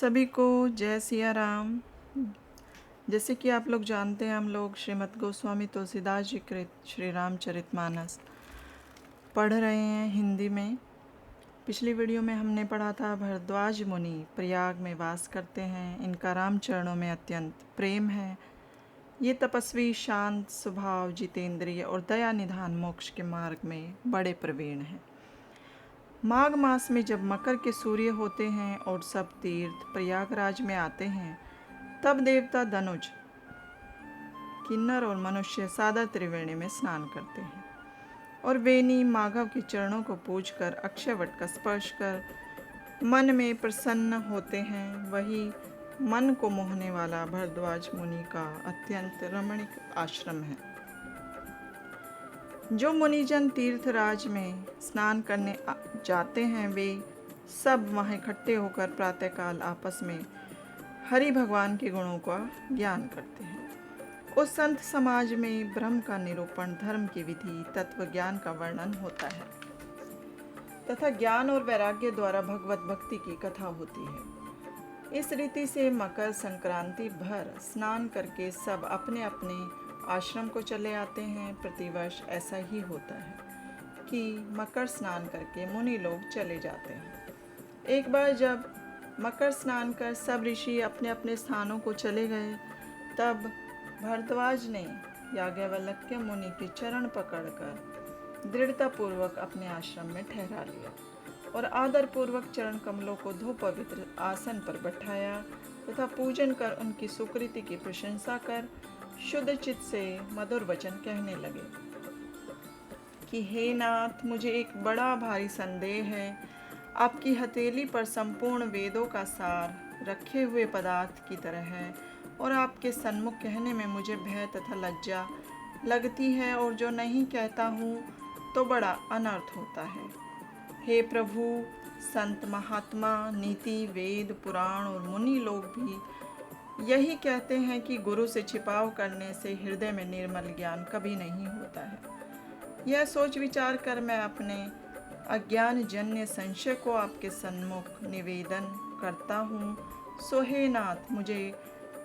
सभी को जय सिया राम। जैसे कि आप लोग जानते हैं, हम लोग श्रीमद् गोस्वामी तुलसीदास जी कृत श्री रामचरितमानस पढ़ रहे हैं हिंदी में। पिछली वीडियो में हमने पढ़ा था भरद्वाज मुनि प्रयाग में वास करते हैं, इनका राम चरणों में अत्यंत प्रेम है। ये तपस्वी शांत स्वभाव, जितेंद्रिय और दया निधान मोक्ष के मार्ग में बड़े प्रवीण हैं। माघ मास में जब मकर के सूर्य होते हैं और सब तीर्थ प्रयागराज में आते हैं, तब देवता धनुज, किन्नर और मनुष्य सादा त्रिवेणी में स्नान करते हैं और वेणी माघव के चरणों को पूजकर अक्षयवट का स्पर्श कर मन में प्रसन्न होते हैं। वही मन को मोहने वाला भरद्वाज मुनि का अत्यंत रमणीक आश्रम है। जो मुनिजन तीर्थराज में स्नान करने जाते हैं, वे सब वहाँ इकट्ठे होकर प्रातःकाल आपस में हरि भगवान के गुणों का ज्ञान करते हैं। उस संत समाज में ब्रह्म का निरूपण, धर्म की विधि, तत्व ज्ञान का वर्णन होता है तथा ज्ञान और वैराग्य द्वारा भगवत भक्ति की कथा होती है। इस रीति से मकर संक्रांति भर स्नान करके सब अपने अपने आश्रम को चले आते हैं। प्रतिवर्ष ऐसा ही होता है कि मकर स्नान करके मुनि लोग चले जाते हैं। एक बार जब मकर स्नान कर सब ऋषि अपने अपने स्थानों को चले गए, तब भरद्वाज ने याज्ञवल्क्य मुनि के चरण पकड़कर दृढ़तापूर्वक अपने आश्रम में ठहरा लिया और आदरपूर्वक चरण कमलों को धो पवित्र आसन पर बैठाया तथा पूजन कर उनकी सुकृति की प्रशंसा कर शुद्ध चित्त से मधुर वचन कहने लगे कि हे नाथ, मुझे एक बड़ा भारी संदेह है। आपकी हथेली पर संपूर्ण वेदों का सार रखे हुए पदार्थ की तरह है और आपके सन्मुख कहने में मुझे भय तथा लज्जा लगती है और जो नहीं कहता हूँ तो बड़ा अनर्थ होता है। हे प्रभु, संत महात्मा, नीति, वेद, पुराण और मुनि लोग भी यही कहते हैं कि गुरु से छिपाव करने से हृदय में निर्मल ज्ञान कभी नहीं होता है। यह सोच विचार कर मैं अपने अज्ञान जन्य संशय को आपके सन्मुख निवेदन करता हूँ। सो हे नाथ, मुझे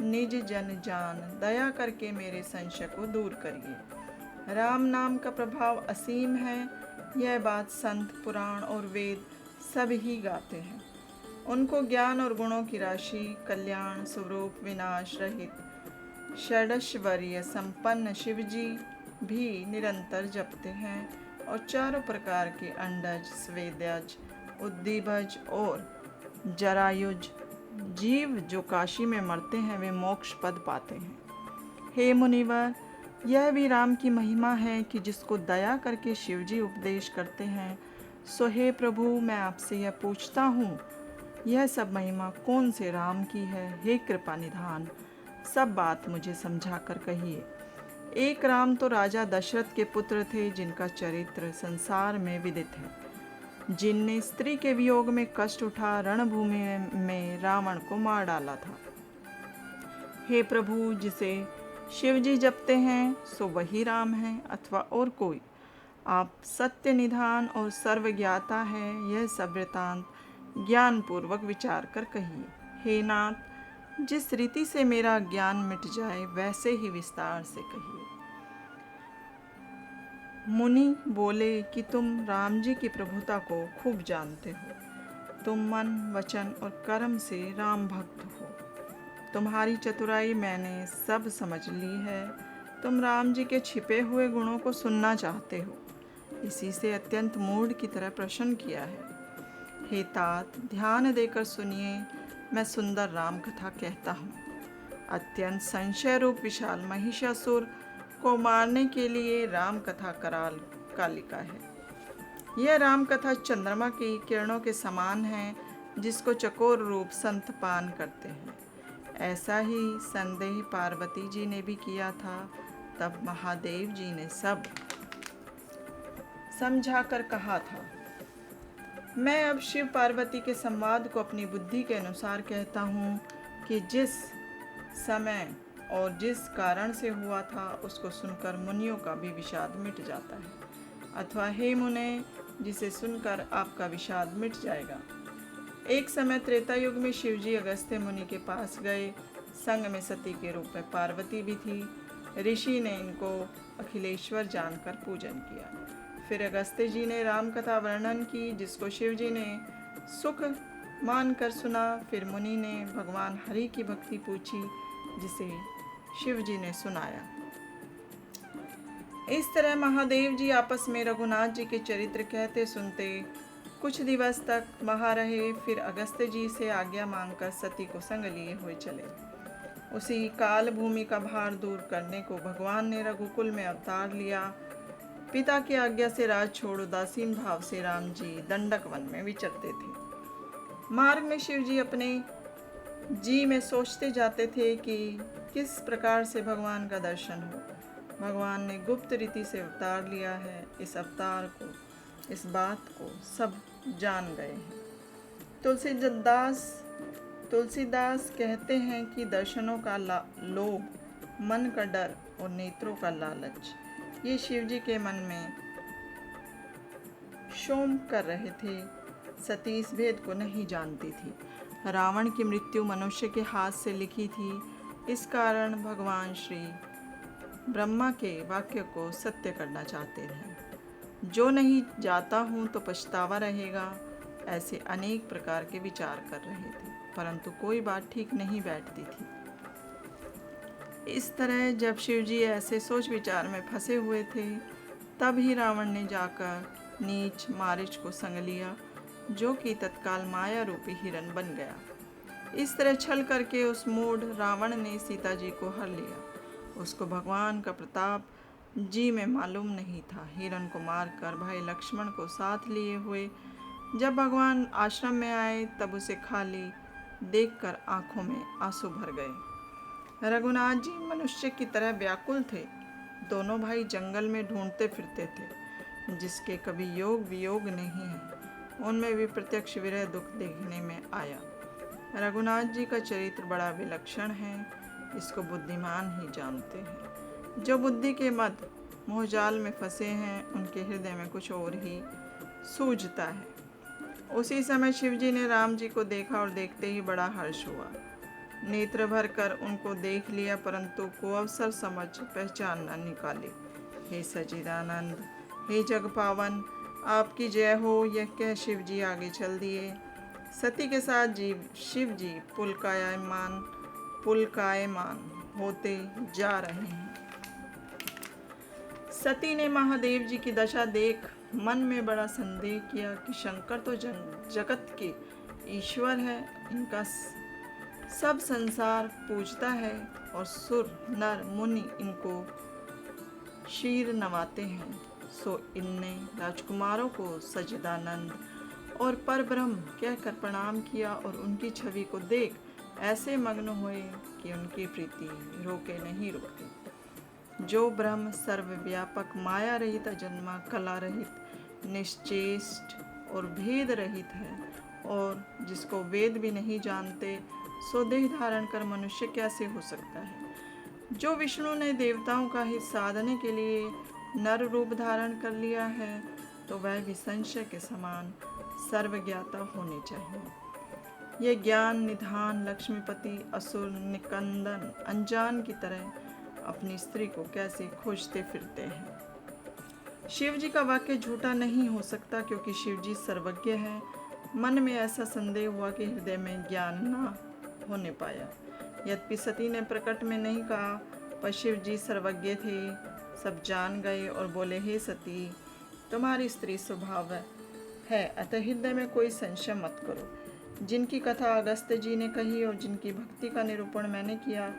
निज जन जान दया करके मेरे संशय को दूर करिए। राम नाम का प्रभाव असीम है, यह बात संत, पुराण और वेद सब ही गाते हैं। उनको ज्ञान और गुणों की राशि, कल्याण स्वरूप, विनाश रहित षडैश्वर्य संपन्न शिवजी भी निरंतर जपते हैं और चारों प्रकार के अंडज, स्वेदज, उद्दीपज और जरायुज जीव जो काशी में मरते हैं, वे मोक्ष पद पाते हैं। हे मुनिवर, यह भी राम की महिमा है कि जिसको दया करके शिवजी उपदेश करते हैं। सो हे प्रभु, मैं आपसे यह पूछता हूँ, यह सब महिमा कौन से राम की है? हे कृपा निधान, सब बात मुझे समझा कर कहिए। एक राम तो राजा दशरथ के पुत्र थे, जिनका चरित्र संसार में विदित है, जिनने स्त्री के वियोग में कष्ट उठा रणभूमि में रावण को मार डाला था। हे प्रभु, जिसे शिवजी जपते हैं सो वही राम है अथवा और कोई? आप सत्य निधान और सर्वज्ञाता है, यह सब वृतांत ज्ञान पूर्वक विचार कर कहिए। हे नाथ, जिस रीति से मेरा ज्ञान मिट जाए वैसे ही विस्तार से कहिए। मुनि बोले कि तुम राम जी की प्रभुता को खूब जानते हो। तुम मन, वचन और कर्म से राम भक्त हो। तुम्हारी चतुराई मैंने सब समझ ली है। तुम राम जी के छिपे हुए गुणों को सुनना चाहते हो, इसी से अत्यंत मूढ़ की तरह प्रश्न किया है। हे तात, ध्यान देकर सुनिए, मैं सुंदर राम कथा कहता हूँ। अत्यंत संशय रूप विशाल महिषासुर को मारने के लिए राम कथा कराल कालिका है। यह राम कथा चंद्रमा की किरणों के समान है, जिसको चकोर रूप संत पान करते हैं। ऐसा ही संदेह पार्वती जी ने भी किया था। तब महादेव जी ने सब समझाकर कहा था। मैं अब शिव पार्वती के संवाद को अपनी बुद्धि के अनुसार कहता हूँ कि जिस समय और जिस कारण से हुआ था, उसको सुनकर मुनियों का भी विषाद मिट जाता है। अथवा हे मुने, जिसे सुनकर आपका विषाद मिट जाएगा। एक समय त्रेता युग में शिवजी अगस्त्य मुनि के पास गए। संग में सती के रूप में पार्वती भी थी। ऋषि ने इनको अखिलेश्वर जानकर पूजन किया। फिर अगस्त्य जी ने राम कथा वर्णन की, जिसको शिवजी ने सुख मानकर सुना। फिर मुनि ने भगवान हरि की भक्ति पूछी, जिसे शिवजी ने सुनाया। इस तरह महादेव जी आपस में रघुनाथ जी के चरित्र कहते सुनते कुछ दिवस तक वहाँ रहे। फिर अगस्त्य जी से आज्ञा मांगकर सती को संग लिए हुए चले। उसी काल भूमि का भार दूर करने को भगवान ने रघुकुल में अवतार लिया। पिता की आज्ञा से राज छोड़ उदासीन भाव से राम जी दंडक वन में विचरते थे। मार्ग में शिव जी अपने जी में सोचते जाते थे कि किस प्रकार से भगवान का दर्शन हो। भगवान ने गुप्त रीति से अवतार लिया है। इस अवतार को, इस बात को सब जान गए हैं। तुलसीदास कहते हैं कि दर्शनों का लोभ, मन का डर और नेत्रों का लालच, ये शिवजी के मन में शोम कर रहे थे। सती इस भेद को नहीं जानती थी। रावण की मृत्यु मनुष्य के हाथ से लिखी थी। इस कारण भगवान श्री ब्रह्मा के वाक्य को सत्य करना चाहते थे। जो नहीं जाता हूँ तो पछतावा रहेगा, ऐसे अनेक प्रकार के विचार कर रहे थे, परंतु कोई बात ठीक नहीं बैठती थी। इस तरह जब शिवजी ऐसे सोच विचार में फंसे हुए थे, तब ही रावण ने जाकर नीच मारीच को संग लिया, जो कि तत्काल माया रूपी हिरण बन गया। इस तरह छल करके उस मूढ़ रावण ने सीता जी को हर लिया। उसको भगवान का प्रताप जी में मालूम नहीं था। हिरण को मारकर भाई लक्ष्मण को साथ लिए हुए जब भगवान आश्रम में आए, तब उसे खाली देखकर आंखों में आंसू भर गए। रघुनाथ जी मनुष्य की तरह व्याकुल थे। दोनों भाई जंगल में ढूंढते फिरते थे, जिसके कभी योग वियोग नहीं है, उनमें भी प्रत्यक्ष विरह दुख देखने में आया। रघुनाथ जी का चरित्र बड़ा विलक्षण है, इसको बुद्धिमान ही जानते हैं। जो बुद्धि के मद मोहजाल में फंसे हैं, उनके हृदय में कुछ और ही सूझता है। उसी समय शिवजी ने राम जी को देखा और देखते ही बड़ा हर्ष हुआ। नेत्र भर कर उनको देख लिया, परंतु को अवसर समझ पहचान न निकाली। हे सच्चिदानंद, हे जग पावन, आपकी जय हो, यह कह शिव जी आगे चल दिए। सती के साथ शिव जी पुलकायमान होते जा रहे हैं। सती ने महादेव जी की दशा देख मन में बड़ा संदेह किया कि शंकर तो जगत के ईश्वर है, इनका सब संसार पूजता है और सुर नर मुनि इनको शीर नवाते हैं। सो इनने राजकुमारों को सच्चिदानंद और परब्रह्म कहकर प्रणाम किया और उनकी छवि को देख ऐसे मग्न हुए कि उनकी प्रीति रोके नहीं रुकती। जो ब्रह्म सर्वव्यापक, माया रहित, अजन्मा, कला रहित, निश्चेष्ट और भेद रहित है, और जिसको वेद भी नहीं जानते, सो देह धारण कर मनुष्य कैसे हो सकता है। जो विष्णु ने देवताओं का हित साधने के लिए नर रूप धारण कर लिया है, तो वह भी संशय के समान सर्वज्ञाता होने चाहिए। यह ज्ञान निधान लक्ष्मीपति असुर निकंदन अनजान की तरह अपनी स्त्री को कैसे खोजते फिरते हैं। शिव जी का वाक्य झूठा नहीं हो सकता, क्योंकि शिव जी सर्वज्ञ है। मन में ऐसा संदेह हुआ कि हृदय में ज्ञान न होने पाया। यद्यपि सती ने प्रकट में नहीं कहा, पर शिव जी सर्वज्ञ थे, सब जान गए और बोले, हे सती, तुम्हारी स्त्री स्वभाव है, अतः हृदय में कोई संशय मत करो। जिनकी कथा अगस्त्य जी ने कही और जिनकी भक्ति का निरूपण मैंने किया,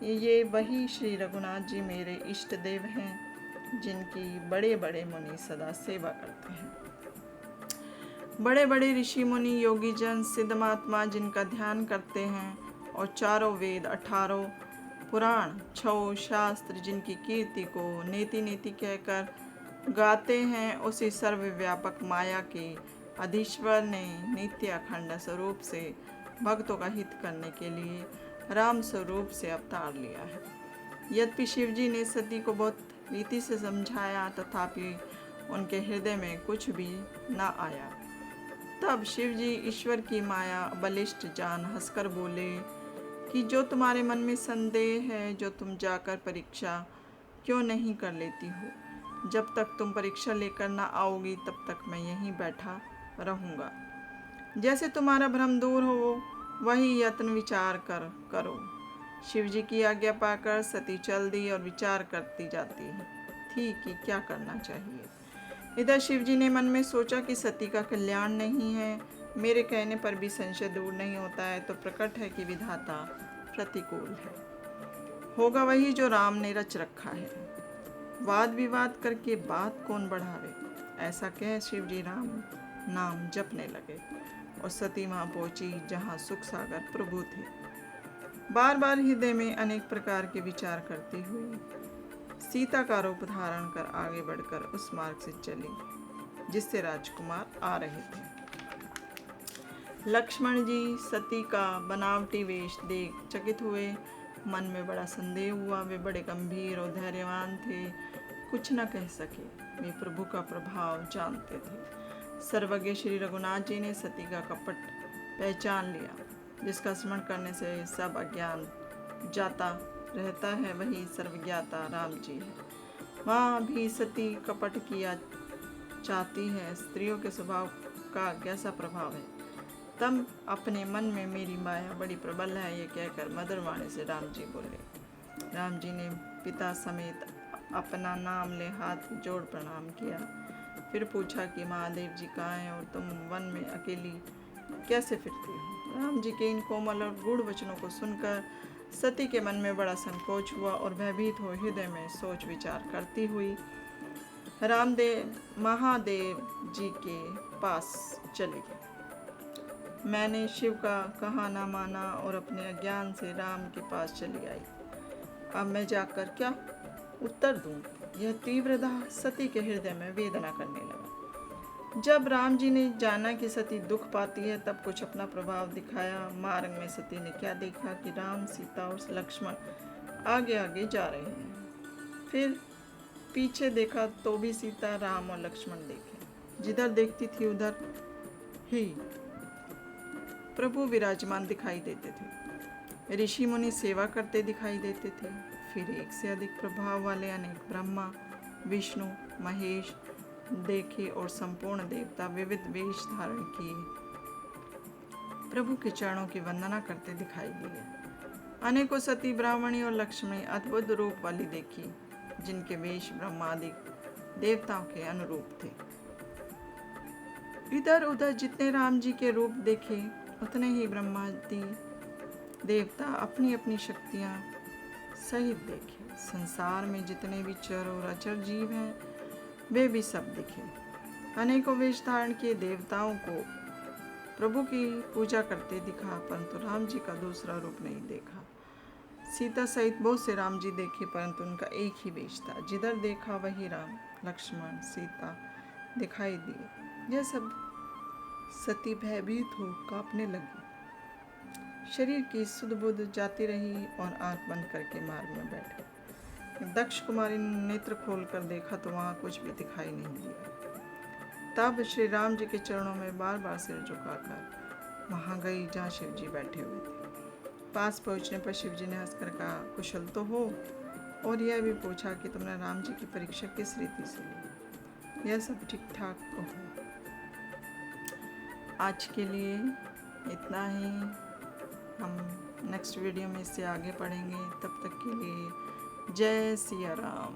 ये वही श्री रघुनाथ जी मेरे इष्ट देव हैं, जिनकी बड़े बड़े मुनि सदा सेवा करते हैं। बड़े बड़े ऋषि मुनि योगी जन सिद्ध महात्मा जिनका ध्यान करते हैं, और चारों वेद 18 पुराण 6 शास्त्र जिनकी कीर्ति को नेति नेति कहकर गाते हैं, उसी सर्वव्यापक माया के अधीश्वर ने नित्य अखंड स्वरूप से भक्तों का हित करने के लिए राम स्वरूप से अवतार लिया है। यद्यपि शिव जी ने सती को बहुत रीति से समझाया, तथापि उनके हृदय में कुछ भी न आया। तब शिव जी ईश्वर की माया बलिष्ठ जान हंसकर बोले कि जो तुम्हारे मन में संदेह है, जो तुम जाकर परीक्षा क्यों नहीं कर लेती हो? जब तक तुम परीक्षा लेकर ना आओगी तब तक मैं यहीं बैठा रहूँगा। जैसे तुम्हारा भ्रम दूर हो वही यत्न विचार करो। शिव जी की आज्ञा पाकर सती चल दी और विचार करती जाती थी कि क्या करना चाहिए। इधर शिव जी ने मन में सोचा कि सती का कल्याण नहीं है, मेरे कहने पर भी संशय दूर नहीं होता है, तो प्रकट है कि विधाता प्रतिकूल है। होगा वही जो राम ने रच रखा है। वाद विवाद करके बात कौन बढ़ावे। ऐसा कह शिव जी राम नाम जपने लगे और सती वहाँ पहुंची जहाँ सुख सागर प्रभु थे। बार बार हृदय में अनेक प्रकार के विचार करती हुई सीता का रूप धारण कर आगे बढ़कर उस मार्ग से चली जिससे राजकुमार आ रहे थे। लक्ष्मण जी सती का बनावटी वेश देख चकित हुए। मन में बड़ा संदेह हुआ। वे बड़े गंभीर और धैर्यवान थे, कुछ न कह सके। वे प्रभु का प्रभाव जानते थे। सर्वज्ञ श्री रघुनाथ जी ने सती का कपट पहचान लिया। जिसका स्मरण करने से सब अज्ञान जाता रहता है, वही सर्वज्ञाता राम जी है। वहाँ भी सती कपट किया चाहती है। स्त्रियों के स्वभाव का कैसा प्रभाव है। तब अपने मन में मेरी माया बड़ी प्रबल है, ये कहकर मधुर वाणी से राम जी बोले। राम जी ने पिता समेत अपना नाम ले हाथ जोड़ प्रणाम किया। फिर पूछा कि महादेव जी कहाँ हैं और तुम वन में अकेली कैसे फिरती हो। राम जी के इन कोमल और गूढ़ वचनों को सुनकर सती के मन में बड़ा संकोच हुआ और भयभीत हो हृदय में सोच विचार करती हुई महादेव जी के पास चली गई। मैंने शिव का कहा ना माना और अपने अज्ञान से राम के पास चली आई। अब मैं जाकर क्या उत्तर दूं? यह तीव्र दाह सती के हृदय में वेदना करने लगा। जब राम जी ने जाना कि सती दुख पाती है, तब कुछ अपना प्रभाव दिखाया। मार्ग में सती ने क्या देखा कि राम, सीता और लक्ष्मण आगे आगे जा रहे हैं। फिर पीछे देखा तो भी सीता, राम और लक्ष्मण देखे। जिधर देखती थी उधर ही प्रभु विराजमान दिखाई देते थे। ऋषि मुनि सेवा करते दिखाई देते थे। फिर एक से अधिक प्रभाव वाले अनेक ब्रह्मा, विष्णु, महेश देखे और संपूर्ण देवता विविध वेश धारण किए प्रभु के चरणों की वंदना करते दिखाई दिए। अनेकों सती, ब्राह्मणी और लक्ष्मी अद्भुत रूप वाली देखी, जिनके वेश ब्रह्मादि देवताओं के अनुरूप थे। इधर उधर जितने राम जी के रूप देखे, उतने ही ब्रह्मादि देवता अपनी अपनी शक्तियां सहित देखे। संसार में जितने भी चर और अचर जीव हैं, वे भी सब दिखे। अनेकों वेश धारण किए देवताओं को प्रभु की पूजा करते दिखा, परंतु राम जी का दूसरा रूप नहीं देखा। सीता सहित बहुत से राम जी देखे, परंतु उनका एक ही वेश था। जिधर देखा वही राम, लक्ष्मण, सीता दिखाई दिए। यह सब सती भयभीत हो कांपने लगी। शरीर की सुध बुध जाती रही और आंख बंद करके मार्ग में बैठ गई। दक्ष कुमारी ने नेत्र खोलकर देखा तो वहाँ कुछ भी दिखाई नहीं दिया। तब श्री राम जी के चरणों में बार बार सिर झुकाकर वहाँ गई जहाँ शिव जी बैठे हुए थे। पास पहुँचने पर शिव जी ने हंसकर कहा, कुशल तो हो? और यह भी पूछा कि तुमने राम जी की परीक्षा किस रीति से ली? यह सब ठीक ठाक कहो। आज के लिए इतना ही। हम नेक्स्ट वीडियो में इससे आगे पढ़ेंगे। तब तक के लिए जय सिया राम।